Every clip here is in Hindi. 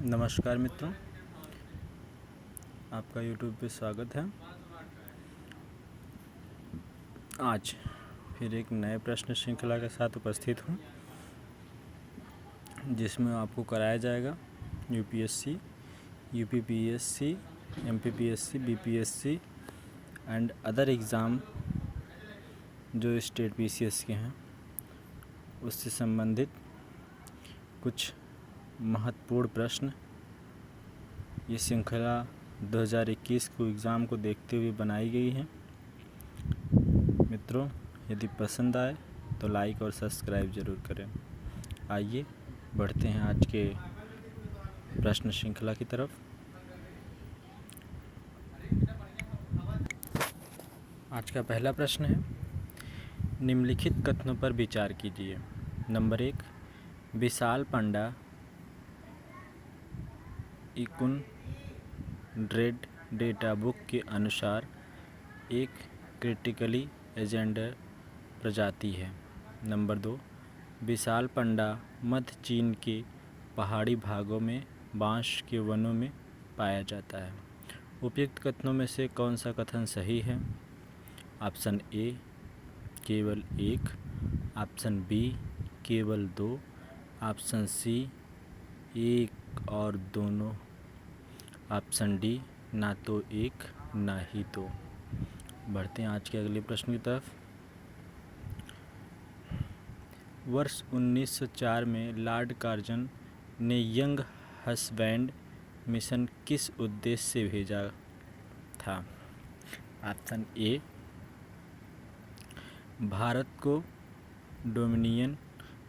नमस्कार मित्रों, आपका YouTube पे स्वागत है। आज फिर एक नए प्रश्न श्रृंखला के साथ उपस्थित हूँ, जिसमें आपको कराया जाएगा UPSC, UPPSC, MPPSC, BPSC and other exam जो स्टेट PCS के हैं, उससे संबंधित कुछ महत्वपूर्ण प्रश्न। ये श्रृंखला 2021 को एग्ज़ाम को देखते हुए बनाई गई है। मित्रों, यदि पसंद आए तो लाइक और सब्सक्राइब ज़रूर करें। आइए बढ़ते हैं आज के प्रश्न श्रृंखला की तरफ। आज का पहला प्रश्न है, निम्नलिखित कथनों पर विचार कीजिए। नंबर 1, विशाल पंडा इकुन ड्रेड डेटा बुक के अनुसार एक क्रिटिकली एजेंडर प्रजाति है। नंबर 2, विशाल पंडा मध्य चीन के पहाड़ी भागों में बांस के वनों में पाया जाता है। उपयुक्त कथनों में से कौन सा कथन सही है? ऑप्शन ए केवल 1, ऑप्शन बी केवल 2, ऑप्शन सी 1 और दोनों, ऑप्शन डी ना तो 1 ना ही 2। बढ़ते हैं आज के अगले प्रश्न की तरफ। वर्ष 1904 में लॉर्ड कार्जन ने यंग हस्बैंड मिशन किस उद्देश्य से भेजा था? ऑप्शन ए, भारत को डोमिनियन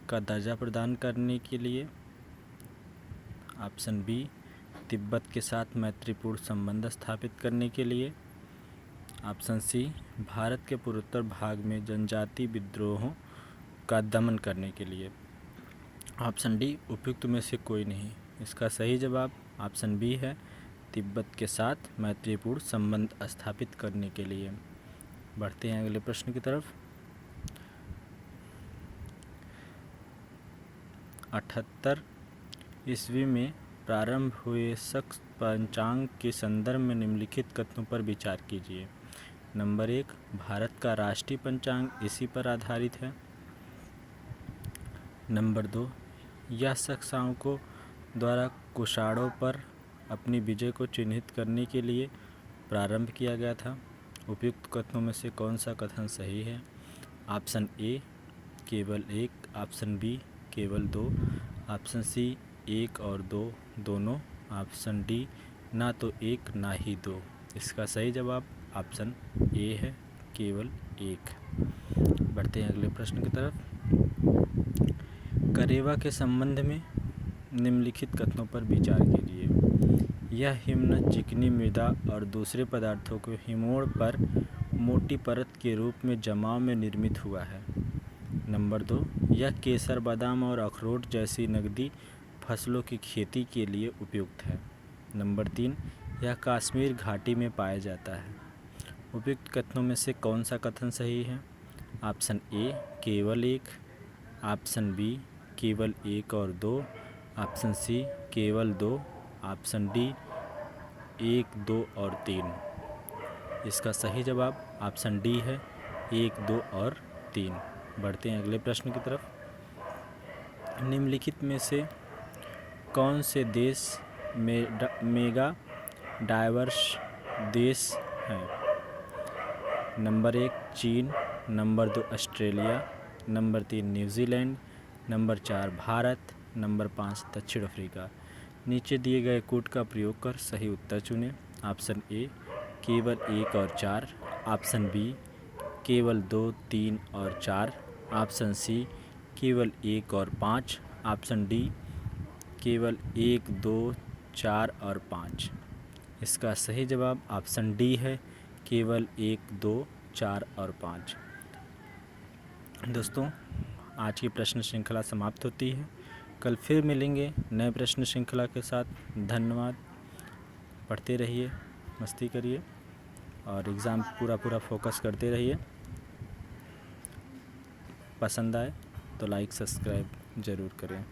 का दर्जा प्रदान करने के लिए, ऑप्शन बी, तिब्बत के साथ मैत्रीपूर्ण संबंध स्थापित करने के लिए, ऑप्शन सी, भारत के पूर्वोत्तर भाग में जनजाति विद्रोहों का दमन करने के लिए, ऑप्शन डी उपयुक्त में से कोई नहीं। इसका सही जवाब ऑप्शन बी है, तिब्बत के साथ मैत्रीपूर्ण संबंध स्थापित करने के लिए। बढ़ते हैं अगले प्रश्न की तरफ। 78 ईस्वी में प्रारंभ हुए शक पंचांग के संदर्भ में निम्नलिखित कथनों पर विचार कीजिए। नंबर 1, भारत का राष्ट्रीय पंचांग इसी पर आधारित है। नंबर 2, यह शक द्वारा कुषाणों पर अपनी विजय को चिन्हित करने के लिए प्रारंभ किया गया था। उपयुक्त कथनों में से कौन सा कथन सही है? ऑप्शन ए केवल 1, ऑप्शन बी केवल 2, ऑप्शन सी 1 और 2 दोनों, ऑप्शन डी ना तो 1 ना ही 2। इसका सही जवाब ऑप्शन ए है, केवल 1। बढ़ते हैं अगले प्रश्न की तरफ। करेवा के संबंध में निम्नलिखित कथनों पर विचार कीजिए। यह हिमनद चिकनी मृदा और दूसरे पदार्थों को हिमोड़ पर मोटी परत के रूप में जमाव में निर्मित हुआ है। नंबर 2, यह केसर, बादाम और अखरोट जैसी नकदी फसलों की खेती के लिए उपयुक्त है। नंबर 3, यह कश्मीर घाटी में पाया जाता है। उपयुक्त कथनों में से कौन सा कथन सही है? ऑप्शन ए केवल 1, ऑप्शन बी केवल 1 और 2, ऑप्शन सी केवल 2, ऑप्शन डी 1, 2 और 3। इसका सही जवाब ऑप्शन डी है, 1, 2 और 3। बढ़ते हैं अगले प्रश्न की तरफ। निम्नलिखित में से कौन से देश मेगा डाइवर्स देश हैं? नंबर 1 चीन, number 2 Australia, number 3 New Zealand, number 4 Bharat, number 5 दक्षिण अफ्रीका। नीचे दिए गए कोड का प्रयोग कर सही उत्तर चुनें। ऑप्शन ए केवल 1 और 4, ऑप्शन बी केवल 2, 3 और 4, ऑप्शन सी केवल 1 और 5, ऑप्शन डी केवल 1, 2, 4 और 5। इसका सही जवाब ऑप्शन डी है, केवल 1, 2, 4 और 5। दोस्तों, आज की प्रश्न श्रृंखला समाप्त होती है। कल फिर मिलेंगे नए प्रश्न श्रृंखला के साथ। धन्यवाद। पढ़ते रहिए, मस्ती करिए और एग्ज़ाम पूरा फोकस करते रहिए। पसंद आए तो लाइक सब्सक्राइब ज़रूर करें।